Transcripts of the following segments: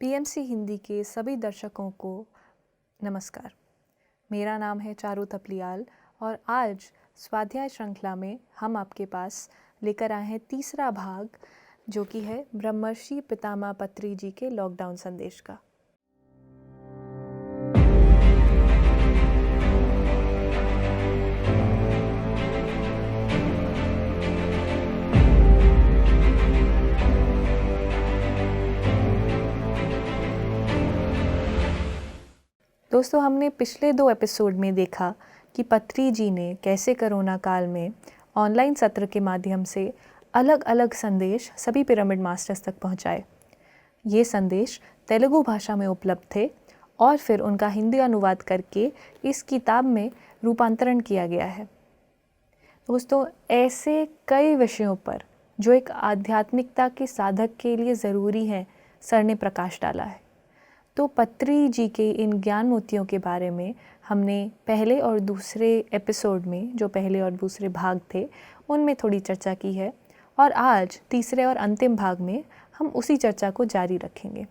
PMC Hindi के सभी दर्शकों को नमस्कार। मेरा नाम है चारू थपलियाल और आज स्वाध्याय श्रृंखला में हम आपके पास लेकर आए हैं तीसरा भाग, जो कि है ब्रह्मर्षि पितामह पत्री जी के लॉकडाउन संदेश का। दोस्तों, हमने पिछले 2 एपिसोड में देखा कि पत्री जी ने कैसे कोरोना काल में ऑनलाइन सत्र के माध्यम से अलग अलग संदेश सभी पिरामिड मास्टर्स तक पहुंचाए। ये संदेश तेलुगु भाषा में उपलब्ध थे और फिर उनका हिंदी अनुवाद करके इस किताब में रूपांतरण किया गया है। दोस्तों, ऐसे कई विषयों पर जो एक आध्यात्मिकता के साधक के लिए ज़रूरी हैं, सर ने प्रकाश डाला है। तो पत्री जी के इन ज्ञान मोतियों के बारे में हमने पहले और दूसरे एपिसोड में, जो पहले और दूसरे भाग थे, उनमें थोड़ी चर्चा की है और आज तीसरे और अंतिम भाग में हम उसी चर्चा को जारी रखेंगे।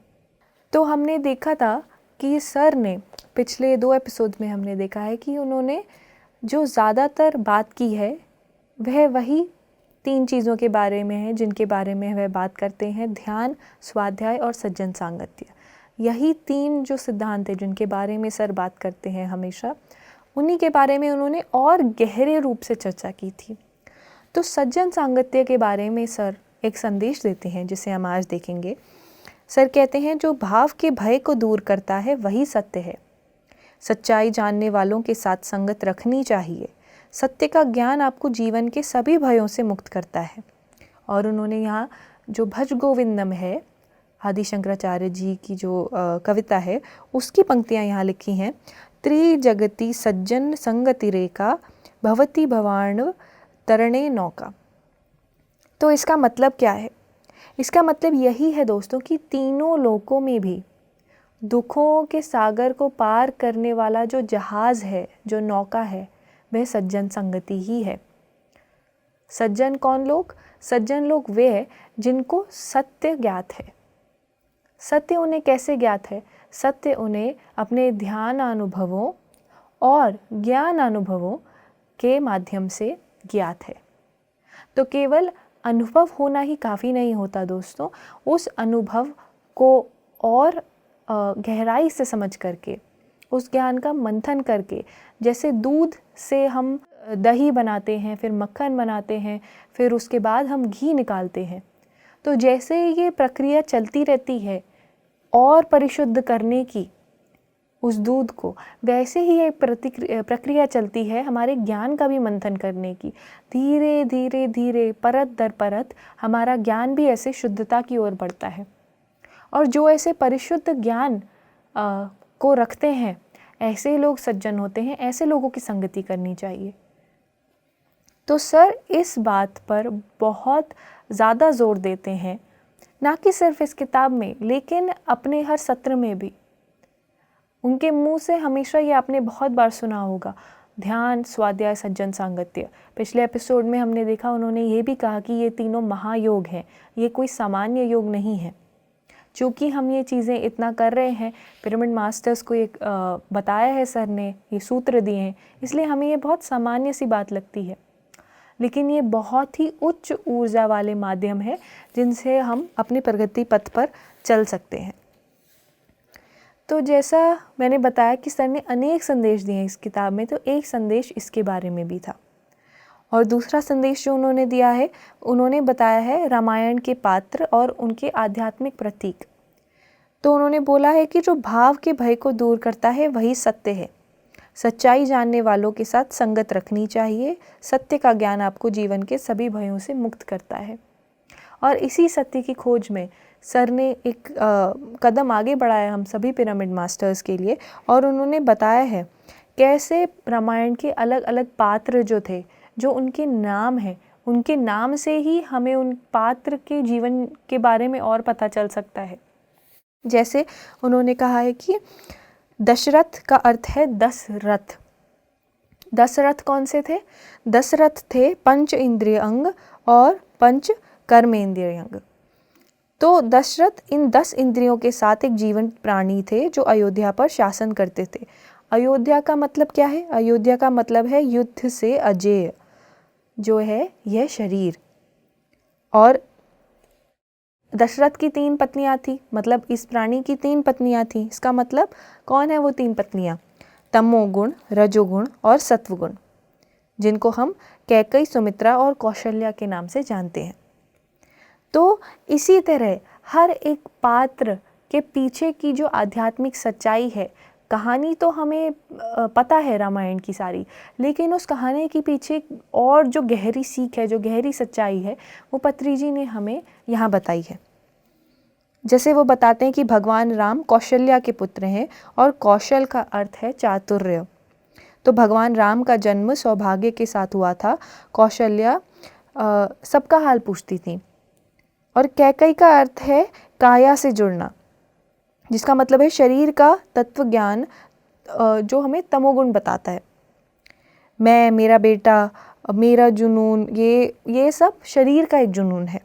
तो हमने देखा था कि सर ने पिछले 2 एपिसोड में हमने देखा है कि उन्होंने जो ज़्यादातर बात की है वह वही 3 चीज़ों के बारे में है जिनके बारे में वह बात करते हैं: ध्यान, स्वाध्याय और सज्जन सांगत्य। यही 3 जो सिद्धांत हैं जिनके बारे में सर बात करते हैं हमेशा, उन्हीं के बारे में उन्होंने और गहरे रूप से चर्चा की थी। तो सज्जन सांगत्य के बारे में सर एक संदेश देते हैं जिसे हम आज देखेंगे। सर कहते हैं, जो भाव के भय को दूर करता है वही सत्य है। सच्चाई जानने वालों के साथ संगत रखनी चाहिए। सत्य का ज्ञान आपको जीवन के सभी भयों से मुक्त करता है। और उन्होंने यहाँ जो भज गोविंदम है, आदि शंकराचार्य जी की जो कविता है, उसकी पंक्तियाँ यहाँ लिखी हैं: त्रिजगति सज्जन संगति रेखा भवती भवार्णव तरणे नौका। तो इसका मतलब क्या है? इसका मतलब यही है दोस्तों कि तीनों लोकों में भी दुखों के सागर को पार करने वाला जो जहाज़ है, जो नौका है, वह सज्जन संगति ही है। सज्जन कौन लोग? सज्जन लोग वे हैं जिनको सत्य ज्ञात है। सत्य उन्हें कैसे ज्ञात है? सत्य उन्हें अपने ध्यान अनुभवों और ज्ञान अनुभवों के माध्यम से ज्ञात है। तो केवल अनुभव होना ही काफ़ी नहीं होता दोस्तों, उस अनुभव को और गहराई से समझ करके, उस ज्ञान का मंथन करके, जैसे दूध से हम दही बनाते हैं, फिर मक्खन बनाते हैं, फिर उसके बाद हम घी निकालते हैं। तो जैसे ये प्रक्रिया चलती रहती है और परिशुद्ध करने की उस दूध को, वैसे ही एक प्रक्रिया चलती है हमारे ज्ञान का भी मंथन करने की। धीरे धीरे धीरे, परत दर परत हमारा ज्ञान भी ऐसे शुद्धता की ओर बढ़ता है। और जो ऐसे परिशुद्ध ज्ञान को रखते हैं, ऐसे लोग सज्जन होते हैं। ऐसे लोगों की संगति करनी चाहिए। तो सर इस बात पर बहुत ज़्यादा जोर देते हैं, ना कि सिर्फ इस किताब में, लेकिन अपने हर सत्र में भी। उनके मुंह से हमेशा ये आपने बहुत बार सुना होगा: ध्यान, स्वाध्याय, सज्जन सांगत्य। पिछले एपिसोड में हमने देखा, उन्होंने ये भी कहा कि ये तीनों महायोग हैं, ये कोई सामान्य योग नहीं है। चूँकि हम ये चीज़ें इतना कर रहे हैं, पिरामिड मास्टर्स को एक बताया है सर ने, ये सूत्र दिए हैं, इसलिए हमें ये बहुत सामान्य सी बात लगती है। लेकिन ये बहुत ही उच्च ऊर्जा वाले माध्यम है जिनसे हम अपनी प्रगति पथ पर चल सकते हैं। तो जैसा मैंने बताया कि सर ने अनेक संदेश दिए इस किताब में, तो एक संदेश इसके बारे में भी था। और दूसरा संदेश जो उन्होंने दिया है, उन्होंने बताया है रामायण के पात्र और उनके आध्यात्मिक प्रतीक। तो उन्होंने बोला है कि जो भाव के भय को दूर करता है वही सत्य है। सच्चाई जानने वालों के साथ संगत रखनी चाहिए। सत्य का ज्ञान आपको जीवन के सभी भयों से मुक्त करता है। और इसी सत्य की खोज में सर ने एक कदम आगे बढ़ाया हम सभी पिरामिड मास्टर्स के लिए, और उन्होंने बताया है कैसे रामायण के अलग अलग पात्र जो थे, जो उनके नाम हैं, उनके नाम से ही हमें उन पात्र के जीवन के बारे में और पता चल सकता है। जैसे उन्होंने कहा है कि दशरथ का अर्थ है 10 रथ। 10 रथ कौन से थे? 10 रथ थे पंच इंद्रिय अंग और पंच कर्मेंद्रिय अंग। तो दशरथ इन 10 इंद्रियों के साथ एक जीवंत प्राणी थे जो अयोध्या पर शासन करते थे। अयोध्या का मतलब क्या है? अयोध्या का मतलब है युद्ध से अजेय, जो है यह शरीर। और दशरथ की 3 पत्नियां थी, मतलब इस प्राणी की 3 पत्नियां थी। इसका मतलब कौन है वो 3 पत्नियां? तमोगुण, रजोगुण और सत्वगुण, जिनको हम कैकई, सुमित्रा और कौशल्या के नाम से जानते हैं। तो इसी तरह हर एक पात्र के पीछे की जो आध्यात्मिक सच्चाई है, कहानी तो हमें पता है रामायण की सारी, लेकिन उस कहानी के पीछे और जो गहरी सीख है, जो गहरी सच्चाई है, वो पत्री जी ने हमें यहाँ बताई है। जैसे वो बताते हैं कि भगवान राम कौशल्या के पुत्र हैं और कौशल का अर्थ है चातुर्य। तो भगवान राम का जन्म सौभाग्य के साथ हुआ था। कौशल्या सबका हाल पूछती थी। और कैकई का अर्थ है काया से जुड़ना, जिसका मतलब है शरीर का तत्व ज्ञान, जो हमें तमोगुण बताता है। मैं, मेरा बेटा, मेरा जुनून, ये सब शरीर का एक जुनून है।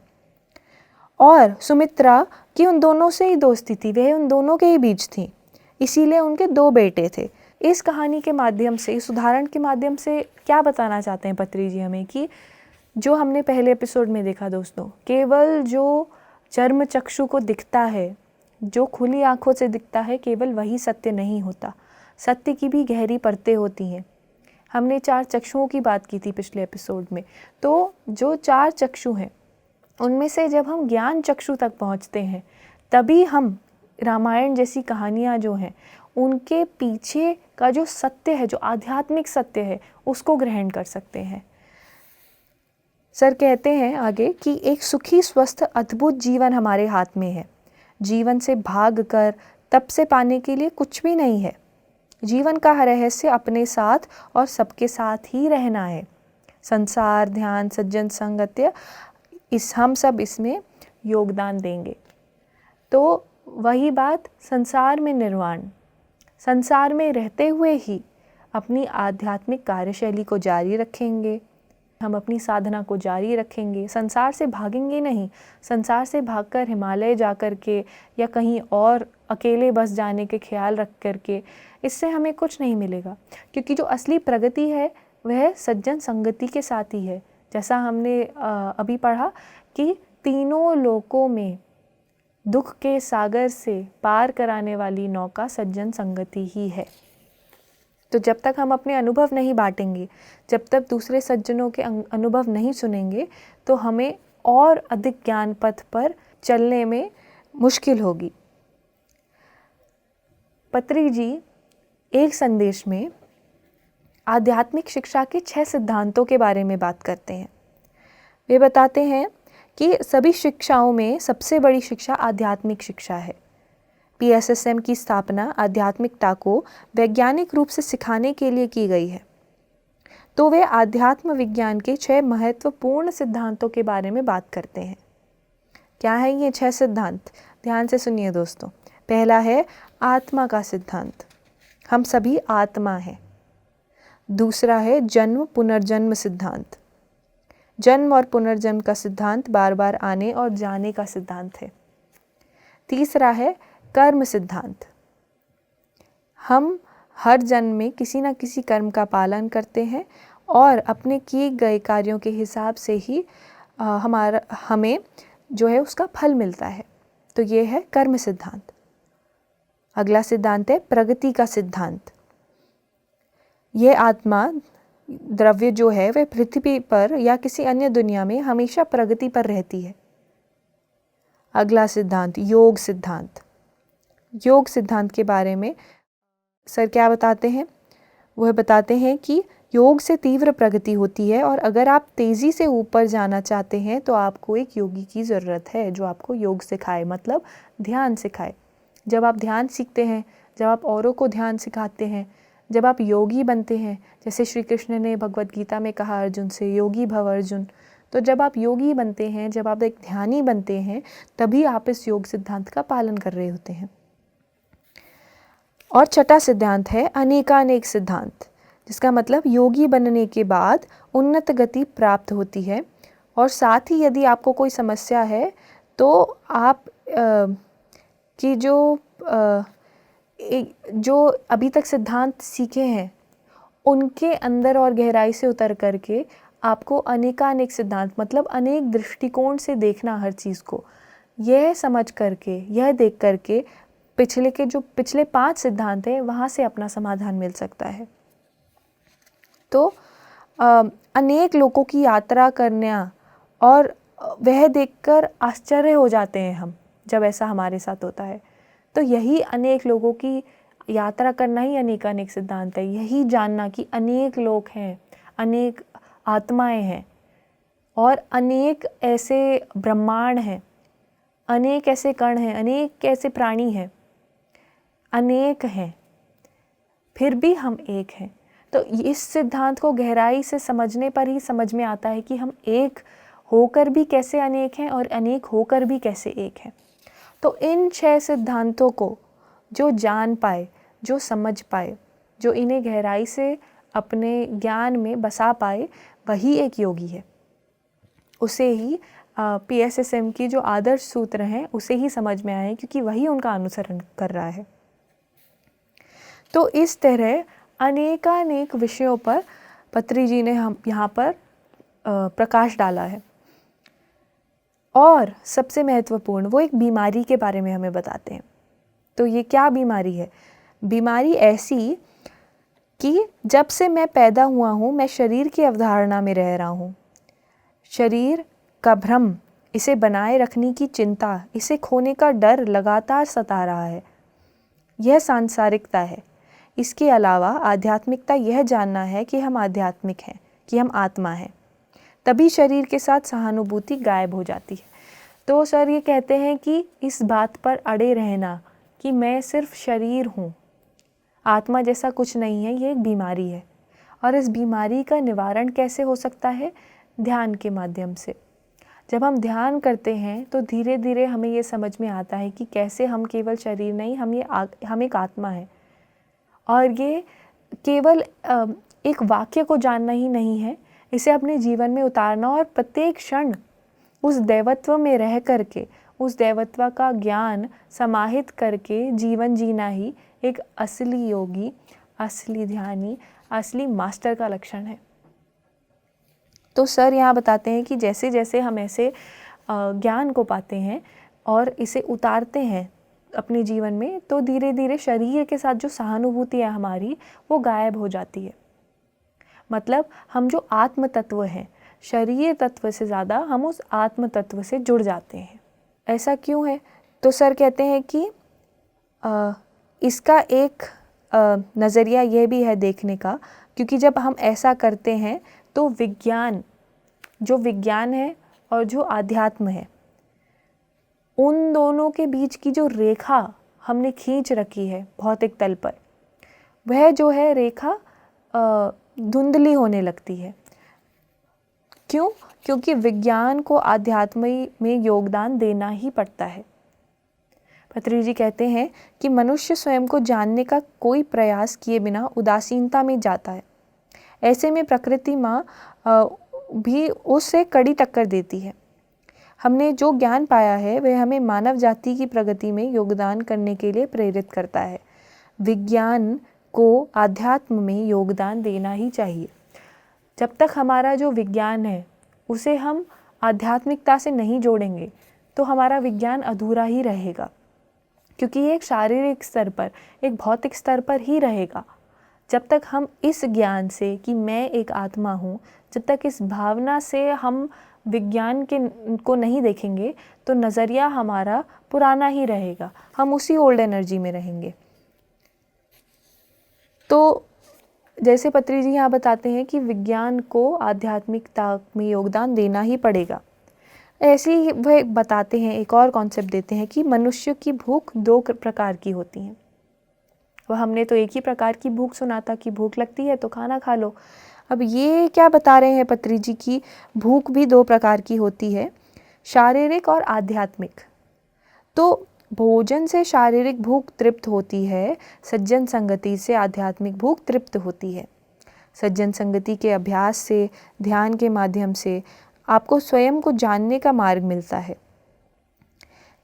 और सुमित्रा की उन दोनों से ही दोस्ती थी, वह उन दोनों के ही बीच थी, इसीलिए उनके 2 बेटे थे। इस कहानी के माध्यम से, इस उदाहरण के माध्यम से क्या बताना चाहते हैं पत्री जी हमें कि जो हमने पहले एपिसोड में देखा दोस्तों, केवल जो चर्म चक्षु को दिखता है, जो खुली आंखों से दिखता है, केवल वही सत्य नहीं होता। सत्य की भी गहरी परतें होती हैं। हमने 4 चक्षुओं की बात की थी पिछले एपिसोड में। तो जो 4 चक्षु हैं, उनमें से जब हम ज्ञान चक्षु तक पहुंचते हैं, तभी हम रामायण जैसी कहानियाँ जो हैं, उनके पीछे का जो सत्य है, जो आध्यात्मिक सत्य है, उसको ग्रहण कर सकते हैं। सर कहते हैं आगे कि एक सुखी, स्वस्थ, अद्भुत जीवन हमारे हाथ में है। जीवन से भाग कर तप से पाने के लिए कुछ भी नहीं है। जीवन का रहस्य अपने साथ और सबके साथ ही रहना है। संसार, ध्यान, सज्जन संगत्य, हम सब इसमें योगदान देंगे। तो वही बात, संसार में निर्वाण, संसार में रहते हुए ही अपनी आध्यात्मिक कार्यशैली को जारी रखेंगे, हम अपनी साधना को जारी रखेंगे। संसार से भागेंगे नहीं। संसार से भागकर हिमालय जा कर के या कहीं और अकेले बस जाने के ख्याल रख कर के, इससे हमें कुछ नहीं मिलेगा। क्योंकि जो असली प्रगति है वह सज्जन संगति के साथ ही है। जैसा हमने अभी पढ़ा कि तीनों लोकों में दुख के सागर से पार कराने वाली नौका सज्जन संगति ही है। तो जब तक हम अपने अनुभव नहीं बांटेंगे, जब तक दूसरे सज्जनों के अनुभव नहीं सुनेंगे, तो हमें और अधिक ज्ञान पथ पर चलने में मुश्किल होगी। पत्री जी एक संदेश में आध्यात्मिक शिक्षा के 6 सिद्धांतों के बारे में बात करते हैं। वे बताते हैं कि सभी शिक्षाओं में सबसे बड़ी शिक्षा आध्यात्मिक शिक्षा है। PSSM की स्थापना आध्यात्मिकता को वैज्ञानिक रूप से सिखाने के लिए की गई है। तो वे आध्यात्म विज्ञान के 6 महत्वपूर्ण सिद्धांतों के बारे में बात करते हैं। क्या है ये 6 सिद्धांत? ध्यान से सुनिए दोस्तों। पहला है आत्मा का सिद्धांत, हम सभी आत्मा हैं। दूसरा है जन्म पुनर्जन्म सिद्धांत, जन्म और पुनर्जन्म का सिद्धांत बार बार आने और जाने का सिद्धांत है। तीसरा है कर्म सिद्धांत, हम हर जन्म में किसी न किसी कर्म का पालन करते हैं और अपने किए गए कार्यों के हिसाब से ही हमें जो है उसका फल मिलता है। तो ये है कर्म सिद्धांत। अगला सिद्धांत है प्रगति का सिद्धांत। ये आत्मा द्रव्य जो है वह पृथ्वी पर या किसी अन्य दुनिया में हमेशा प्रगति पर रहती है। अगला सिद्धांत योग सिद्धांत। योग सिद्धांत के बारे में सर क्या बताते हैं? वह बताते हैं कि योग से तीव्र प्रगति होती है और अगर आप तेज़ी से ऊपर जाना चाहते हैं तो आपको एक योगी की ज़रूरत है जो आपको योग सिखाए, मतलब ध्यान सिखाए। जब आप ध्यान सीखते हैं, जब आप औरों को ध्यान सिखाते हैं, जब आप योगी बनते हैं, जैसे श्री कृष्ण ने भगवत गीता में कहा अर्जुन से, योगी भव अर्जुन। तो जब आप योगी बनते हैं, जब आप एक ध्यानी बनते हैं, तभी आप इस योग सिद्धांत का पालन कर रहे होते हैं। और छठा सिद्धांत है अनेकानेक सिद्धांत, जिसका मतलब योगी बनने के बाद उन्नत गति प्राप्त होती है और साथ ही यदि आपको कोई समस्या है तो आप की जो अभी तक सिद्धांत सीखे हैं उनके अंदर और गहराई से उतर करके आपको अनेकानेक सिद्धांत, मतलब अनेक दृष्टिकोण से देखना हर चीज़ को, यह समझ करके, यह देख करके पिछले 5 सिद्धांत हैं वहाँ से अपना समाधान मिल सकता है। तो अनेक लोगों की यात्रा करना, और वह देखकर आश्चर्य हो जाते हैं हम जब ऐसा हमारे साथ होता है। तो यही अनेक लोगों की यात्रा करना ही अनेकानेक सिद्धांत है। यही जानना कि अनेक लोग हैं, अनेक आत्माएं हैं और अनेक ऐसे ब्रह्मांड हैं, अनेक ऐसे कण हैं, अनेक ऐसे प्राणी हैं, अनेक हैं, फिर भी हम एक हैं। तो इस सिद्धांत को गहराई से समझने पर ही समझ में आता है कि हम एक होकर भी कैसे अनेक हैं और अनेक होकर भी कैसे एक हैं। तो इन 6 सिद्धांतों को जो जान पाए, जो समझ पाए, जो इन्हें गहराई से अपने ज्ञान में बसा पाए, वही एक योगी है। उसे ही PSSM की जो आदर्श सूत्र हैं उसे ही समझ में आए, क्योंकि वही उनका अनुसरण कर रहा है। तो इस तरह अनेकानेक विषयों पर पत्री जी ने हम यहाँ पर प्रकाश डाला है। और सबसे महत्वपूर्ण, वो एक बीमारी के बारे में हमें बताते हैं। तो ये क्या बीमारी है? बीमारी ऐसी कि जब से मैं पैदा हुआ हूँ मैं शरीर की अवधारणा में रह रहा हूँ। शरीर का भ्रम, इसे बनाए रखने की चिंता, इसे खोने का डर लगातार सता रहा है। यह सांसारिकता है। इसके अलावा आध्यात्मिकता यह जानना है कि हम आध्यात्मिक हैं, कि हम आत्मा हैं। तभी शरीर के साथ सहानुभूति गायब हो जाती है। तो सर ये कहते हैं कि इस बात पर अड़े रहना कि मैं सिर्फ शरीर हूँ, आत्मा जैसा कुछ नहीं है, ये एक बीमारी है। और इस बीमारी का निवारण कैसे हो सकता है? ध्यान के माध्यम से। जब हम ध्यान करते हैं तो धीरे धीरे हमें ये समझ में आता है कि कैसे हम केवल शरीर नहीं, हम एक आत्मा है। और ये केवल एक वाक्य को जानना ही नहीं है, इसे अपने जीवन में उतारना और प्रत्येक क्षण उस दैवत्व में रह करके, उस दैवत्व का ज्ञान समाहित करके जीवन जीना ही एक असली योगी, असली ध्यानी, असली मास्टर का लक्षण है। तो सर यहाँ बताते हैं कि जैसे जैसे हम ऐसे ज्ञान को पाते हैं और इसे उतारते हैं अपने जीवन में, तो धीरे धीरे शरीर के साथ जो सहानुभूति है हमारी, वो गायब हो जाती है। मतलब हम जो आत्म तत्व हैं, शरीर तत्व से ज़्यादा हम उस आत्म तत्व से जुड़ जाते हैं। ऐसा क्यों है? तो सर कहते हैं कि इसका एक नज़रिया यह भी है देखने का, क्योंकि जब हम ऐसा करते हैं तो जो विज्ञान है और जो आध्यात्म है, उन दोनों के बीच की जो रेखा हमने खींच रखी है भौतिक तल पर, वह जो है रेखा धुंधली होने लगती है। क्यों? क्योंकि विज्ञान को आध्यात्म में योगदान देना ही पड़ता है। पत्री जी कहते हैं कि मनुष्य स्वयं को जानने का कोई प्रयास किए बिना उदासीनता में जाता है। ऐसे में प्रकृति माँ भी उससे कड़ी टक्कर देती है। हमने जो ज्ञान पाया है वह हमें मानव जाति की प्रगति में योगदान करने के लिए प्रेरित करता है। विज्ञान को आध्यात्म में योगदान देना ही चाहिए। जब तक हमारा जो विज्ञान है उसे हम आध्यात्मिकता से नहीं जोड़ेंगे तो हमारा विज्ञान अधूरा ही रहेगा, क्योंकि ये एक शारीरिक स्तर पर, एक भौतिक स्तर पर ही रहेगा। जब तक हम इस ज्ञान से कि मैं एक आत्मा हूँ, जब तक इस भावना से हम विज्ञान को नहीं देखेंगे तो नज़रिया हमारा पुराना ही रहेगा, हम उसी ओल्ड एनर्जी में रहेंगे। तो जैसे पत्री जी यहाँ बताते हैं कि विज्ञान को आध्यात्मिकता में योगदान देना ही पड़ेगा, ऐसे ही वह बताते हैं, एक और कॉन्सेप्ट देते हैं कि मनुष्य की भूख 2 प्रकार की होती हैं। वह हमने तो एक ही प्रकार की भूख सुना था कि भूख लगती है तो खाना खा लो। अब ये क्या बता रहे हैं पत्री जी की भूख भी 2 प्रकार की होती है, शारीरिक और आध्यात्मिक। तो भोजन से शारीरिक भूख तृप्त होती है, सज्जन संगति से आध्यात्मिक भूख तृप्त होती है। सज्जन संगति के अभ्यास से, ध्यान के माध्यम से आपको स्वयं को जानने का मार्ग मिलता है।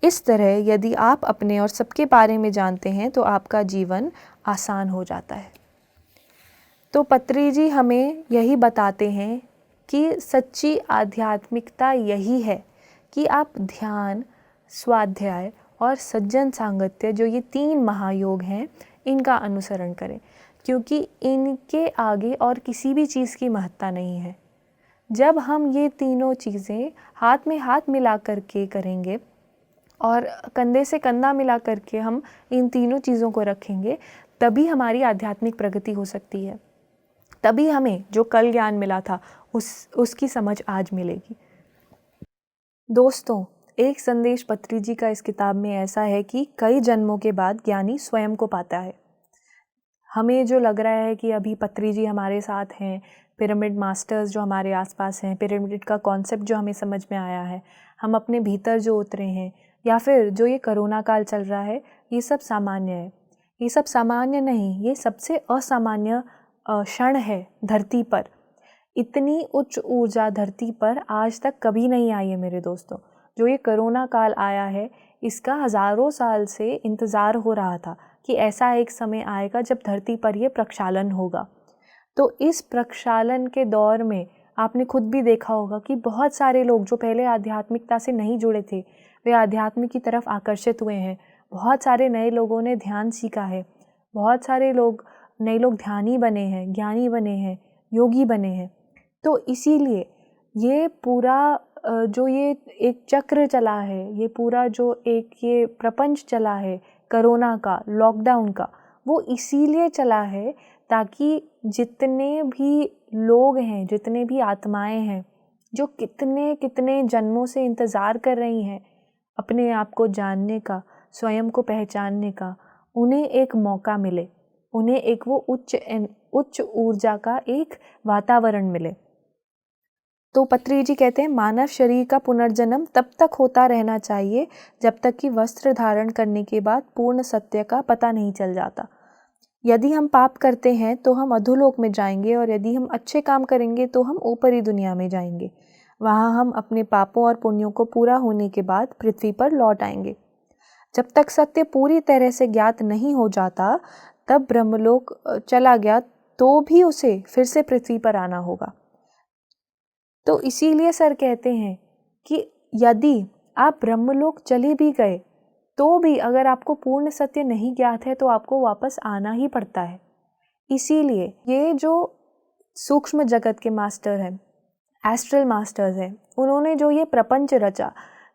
इस तरह यदि आप अपने और सबके बारे में जानते हैं तो आपका जीवन आसान हो जाता है। तो पत्री जी हमें यही बताते हैं कि सच्ची आध्यात्मिकता यही है कि आप ध्यान, स्वाध्याय और सज्जन सांगत्य, जो ये 3 महायोग हैं, इनका अनुसरण करें, क्योंकि इनके आगे और किसी भी चीज़ की महत्ता नहीं है। जब हम ये तीनों चीज़ें हाथ में हाथ मिला करके करेंगे और कंधे से कंधा मिला करके हम इन तीनों चीज़ों को रखेंगे, तभी हमारी आध्यात्मिक प्रगति हो सकती है। तभी हमें जो कल ज्ञान मिला था उसकी समझ आज मिलेगी। दोस्तों, एक संदेश पत्री जी का इस किताब में ऐसा है कि कई जन्मों के बाद ज्ञानी स्वयं को पाता है। हमें जो लग रहा है कि अभी पत्री जी हमारे साथ हैं, पिरामिड मास्टर्स जो हमारे आसपास हैं, पिरामिड का कॉन्सेप्ट जो हमें समझ में आया है, हम अपने भीतर जो उतरे हैं, या फिर जो ये कोरोना काल चल रहा है, ये सब सामान्य है। ये सब सामान्य नहीं, ये सबसे असामान्य क्षण है धरती पर। इतनी उच्च ऊर्जा धरती पर आज तक कभी नहीं आई है मेरे दोस्तों। जो ये कोरोना काल आया है, इसका हज़ारों साल से इंतज़ार हो रहा था कि ऐसा एक समय आएगा जब धरती पर ये प्रक्षालन होगा। तो इस प्रक्षालन के दौर में आपने खुद भी देखा होगा कि बहुत सारे लोग जो पहले आध्यात्मिकता से नहीं जुड़े थे, वे आध्यात्मिक की तरफ आकर्षित हुए हैं। बहुत सारे नए लोगों ने ध्यान सीखा है। बहुत सारे नए लोग ध्यानी बने हैं, ज्ञानी बने हैं, योगी बने हैं। तो इसीलिए ये पूरा जो ये एक चक्र चला है, ये पूरा जो एक ये प्रपंच चला है कोरोना का, लॉकडाउन का, वो इसीलिए चला है ताकि जितने भी लोग हैं, जितने भी आत्माएं हैं, जो कितने कितने जन्मों से इंतज़ार कर रही हैं अपने आप को जानने का, स्वयं को पहचानने का, उन्हें एक मौका मिले, उन्हें एक वो उच्च ऊर्जा का एक वातावरण मिले। तो पत्री जी कहते हैं, मानव शरीर का पुनर्जन्म तब तक होता रहना चाहिए जब तक कि वस्त्र धारण करने के बाद पूर्ण सत्य का पता नहीं चल जाता। यदि हम पाप करते हैं तो हम अधोलोक में जाएंगे, और यदि हम अच्छे काम करेंगे तो हम ऊपरी दुनिया में जाएंगे। वहाँ हम अपने पापों और पुण्यों को पूरा होने के बाद पृथ्वी पर लौट आएंगे। जब तक सत्य पूरी तरह से ज्ञात नहीं हो जाता, तब ब्रह्मलोक चला गया तो भी उसे फिर से पृथ्वी पर आना होगा। तो इसीलिए सर कहते हैं कि यदि आप ब्रह्मलोक चले भी गए तो भी अगर आपको पूर्ण सत्य नहीं ज्ञात है तो आपको वापस आना ही पड़ता है। इसीलिए ये जो सूक्ष्म जगत के मास्टर हैं, एस्ट्रल मास्टर्स हैं, उन्होंने जो ये प्रपंच रचा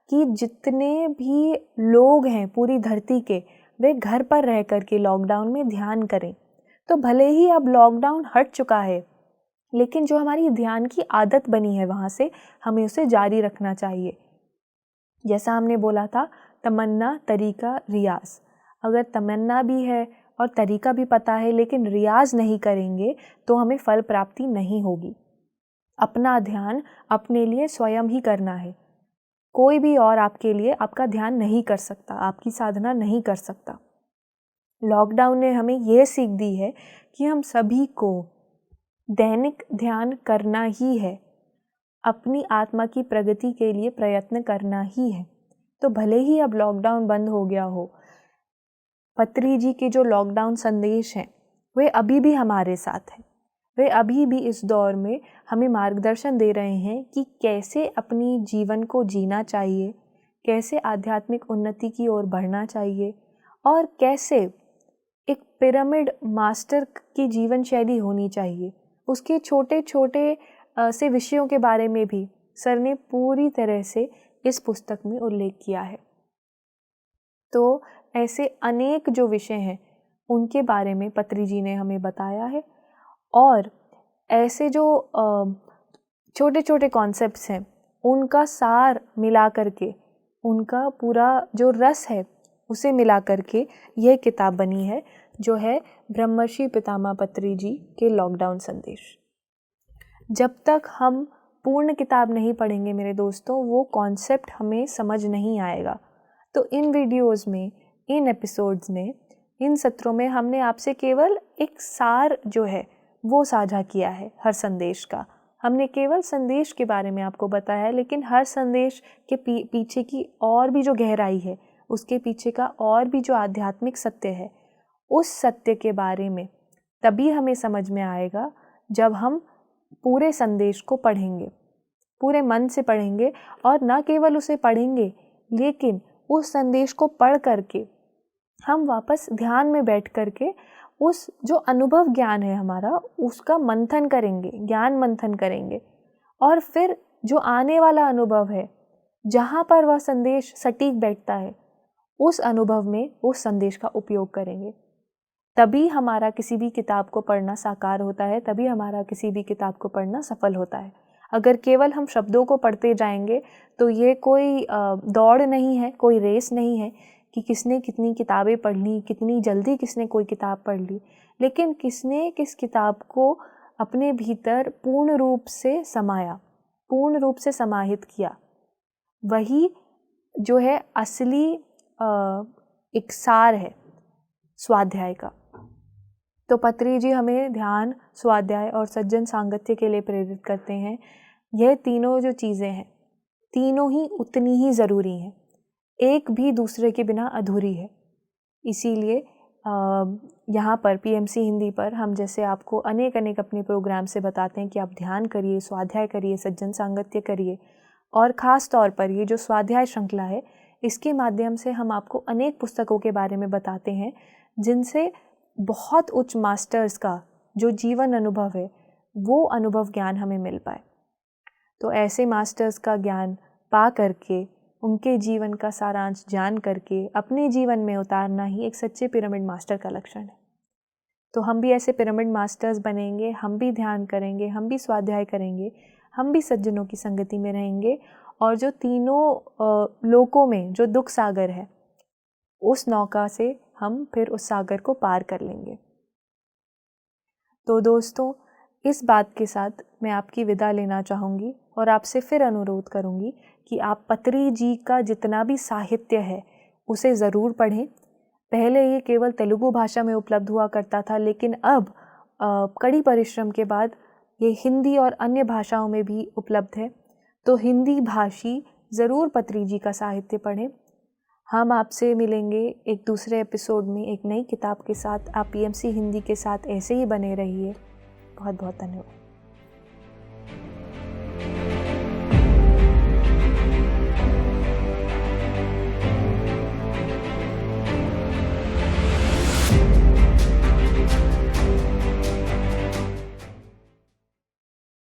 कि जितने भी लोग हैं पूरी धरती के, वे घर पर रह कर के लॉकडाउन में ध्यान करें। तो भले ही अब लॉकडाउन हट चुका है, लेकिन जो हमारी ध्यान की आदत बनी है वहाँ से हमें उसे जारी रखना चाहिए। जैसा हमने बोला था, तमन्ना, तरीका, रियाज। अगर तमन्ना भी है और तरीका भी पता है लेकिन रियाज नहीं करेंगे तो हमें फल प्राप्ति नहीं होगी। अपना ध्यान अपने लिए स्वयं ही करना है। कोई भी और आपके लिए आपका ध्यान नहीं कर सकता, आपकी साधना नहीं कर सकता। लॉकडाउन ने हमें यह सीख दी है कि हम सभी को दैनिक ध्यान करना ही है, अपनी आत्मा की प्रगति के लिए प्रयत्न करना ही है। तो भले ही अब लॉकडाउन बंद हो गया हो, पत्री जी के जो लॉकडाउन संदेश हैं वे अभी भी हमारे साथ हैं। वे अभी भी इस दौर में हमें मार्गदर्शन दे रहे हैं कि कैसे अपनी जीवन को जीना चाहिए, कैसे आध्यात्मिक उन्नति की ओर बढ़ना चाहिए, और कैसे एक पिरामिड मास्टर की जीवन शैली होनी चाहिए। उसके छोटे छोटे से विषयों के बारे में भी सर ने पूरी तरह से इस पुस्तक में उल्लेख किया है। तो ऐसे अनेक जो विषय हैं उनके बारे में पत्री जी ने हमें बताया है, और ऐसे जो छोटे छोटे कॉन्सेप्ट्स हैं उनका सार मिला करके, उनका पूरा जो रस है उसे मिला करके यह किताब बनी है, जो है ब्रह्मर्षि पितामह पत्री जी के लॉकडाउन संदेश। जब तक हम पूर्ण किताब नहीं पढ़ेंगे मेरे दोस्तों, वो कॉन्सेप्ट हमें समझ नहीं आएगा। तो इन वीडियोस में, इन एपिसोड्स में, इन सत्रों में हमने आपसे केवल एक सार जो है वो साझा किया है हर संदेश का, हमने केवल संदेश के बारे में आपको बताया है, लेकिन हर संदेश के पीछे की और भी जो गहराई है, उसके पीछे का और भी जो आध्यात्मिक सत्य है, उस सत्य के बारे में तभी हमें समझ में आएगा जब हम पूरे संदेश को पढ़ेंगे, पूरे मन से पढ़ेंगे। और न केवल उसे पढ़ेंगे, लेकिन उस संदेश को पढ़ करके हम वापस ध्यान में बैठ करके उस जो अनुभव ज्ञान है हमारा, उसका मंथन करेंगे, ज्ञान मंथन करेंगे। और फिर जो आने वाला अनुभव है, जहाँ पर वह संदेश सटीक बैठता है, उस अनुभव में उस संदेश का उपयोग करेंगे। तभी हमारा किसी भी किताब को पढ़ना साकार होता है, तभी हमारा किसी भी किताब को पढ़ना सफल होता है। अगर केवल हम शब्दों को पढ़ते जाएंगे तो ये कोई दौड़ नहीं है, कोई रेस नहीं है कि किसने कितनी किताबें पढ़ ली, कितनी जल्दी किसने कोई किताब पढ़ ली, लेकिन किसने किस किताब को अपने भीतर पूर्ण रूप से समाया, पूर्ण रूप से समाहित किया, वही जो है असली एक सार है स्वाध्याय का। तो पत्री जी हमें ध्यान, स्वाध्याय और सज्जन सांगत्य के लिए प्रेरित करते हैं। यह तीनों जो चीज़ें हैं, तीनों ही उतनी ही ज़रूरी हैं, एक भी दूसरे के बिना अधूरी है। इसीलिए यहाँ पर पीएमसी हिंदी पर हम जैसे आपको अनेक अपने प्रोग्राम से बताते हैं कि आप ध्यान करिए, स्वाध्याय करिए, सज्जन सांगत्य करिए। और ख़ास तौर पर ये जो स्वाध्याय श्रृंखला है, इसके माध्यम से हम आपको अनेक पुस्तकों के बारे में बताते हैं जिनसे बहुत उच्च मास्टर्स का जो जीवन अनुभव है, वो अनुभव ज्ञान हमें मिल पाए। तो ऐसे मास्टर्स का ज्ञान पा करके, उनके जीवन का सारांश जान करके अपने जीवन में उतारना ही एक सच्चे पिरामिड मास्टर का लक्षण है। तो हम भी ऐसे पिरामिड मास्टर्स बनेंगे, हम भी ध्यान करेंगे, हम भी स्वाध्याय करेंगे, हम भी सज्जनों की संगति में रहेंगे, और जो तीनों लोकों में जो दुख सागर है, उस नौका से हम फिर उस सागर को पार कर लेंगे। तो दोस्तों, इस बात के साथ मैं आपकी विदा लेना चाहूँगी और आपसे फिर अनुरोध करूँगी कि आप पत्री जी का जितना भी साहित्य है उसे ज़रूर पढ़ें। पहले ये केवल तेलुगु भाषा में उपलब्ध हुआ करता था, लेकिन अब कड़ी परिश्रम के बाद ये हिंदी और अन्य भाषाओं में भी उपलब्ध है। तो हिंदी भाषी ज़रूर पत्री जी का साहित्य पढ़ें। हम आपसे मिलेंगे एक दूसरे एपिसोड में एक नई किताब के साथ। आप पीएमसी हिंदी के साथ ऐसे ही बने रहिए। बहुत बहुत धन्यवाद।